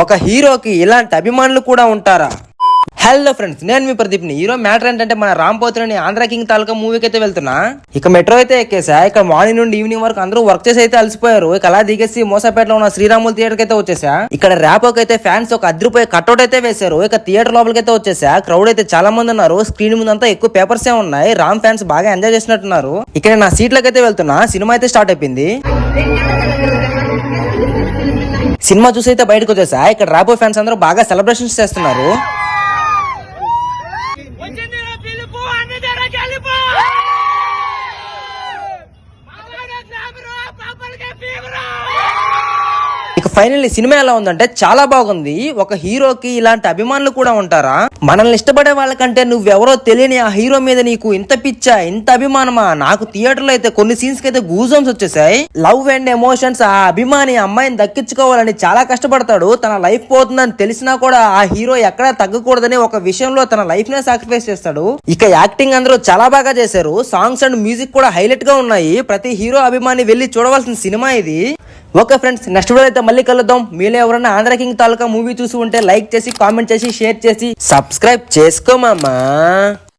ఒక హీరోకి ఇలాంటి అభిమానులు కూడా ఉంటారా? హలో ఫ్రెండ్స్, నేను మీ ప్రదీప్ని. ఈరోజు మ్యాటర్ ఏంటంటే మన రామ్ పోతినేని ఆంధ్ర కింగ్ తాలూకా మూవీకి అయితే వెళ్తున్నా. ఇక మెట్రో అయితే ఎక్కేసా. ఇక మార్నింగ్ నుండి ఈవినింగ్ వరకు అందరూ వర్క్ చేసి అయితే అలసిపోయారు. ఇక అలా దిగేసి మోసాపేటలో ఉన్న శ్రీరాములు థియేటర్ కి అయితే వచ్చేసా. ఇక్కడ ర్యాపోకి అయితే ఫ్యాన్స్ ఒక అదిరిపోయే కట్అవుట్ అయితే వేశారు. ఇక థియేటర్ లోపలికి అయితే వచ్చేసా. క్రౌడ్ అయితే చాలా మంది ఉన్నారు. స్క్రీన్ ముందు అంతా ఎక్కువ పేపర్స్ ఏ ఉన్నాయి. రామ్ ఫ్యాన్స్ బాగా ఎంజాయ్ చేసినట్టున్నారు. ఇక్కడ నా సీట్లకి అయితే వెళ్తున్నా. సినిమా అయితే స్టార్ట్ అయిపోయింది. సినిమా చూసి అయితే బయటకు వచ్చేసా. ఇక్కడ ర్యాపో ఫ్యాన్స్ అందరూ బాగా సెలబ్రేషన్స్ చేస్తున్నారు. ఇక ఫైనల్లీ సినిమా ఎలా ఉందంటే చాలా బాగుంది. ఒక హీరోకి ఇలాంటి అభిమానులు కూడా ఉంటారా? మనల్ని ఇష్టపడే వాళ్ళకంటే నువ్వెవరో తెలియని ఆ హీరో మీద నీకు ఇంత పిచ్చా, ఇంత అభిమానమా? నాకు థియేటర్ లో అయితే కొన్ని సీన్స్ కి అయితే గూజంస్ వచ్చేసాయి. Love and emotions. ఆ అభిమాని అమ్మాయిని దక్కించుకోవాలని చాలా కష్టపడతాడు. తన లైఫ్ పోతుందని తెలిసినా కూడా ఆ హీరో ఎక్కడా తగ్గకూడదని ఒక విషయంలో తన లైఫ్ నే సాక్రిఫైస్ చేస్తాడు. ఇక యాక్టింగ్ అందరూ చాలా బాగా చేశారు. సాంగ్స్ అండ్ మ్యూజిక్ కూడా హైలైట్ గా ఉన్నాయి. ప్రతి హీరో అభిమాని వెళ్ళి చూడవలసిన సినిమా ఇది. ఓకే ఫ్రెండ్స్, నెక్స్ట్ వీడియో అయితే మళ్ళీ కలుద్దాం. మీలో ఎవరైనా ఆంధ్ర కింగ్ తాలూకా మూవీ చూసి ఉంటే లైక్ చేసి, కామెంట్ చేసి, షేర్ చేసి, సబ్స్క్రైబ్ చేసుకోమామా.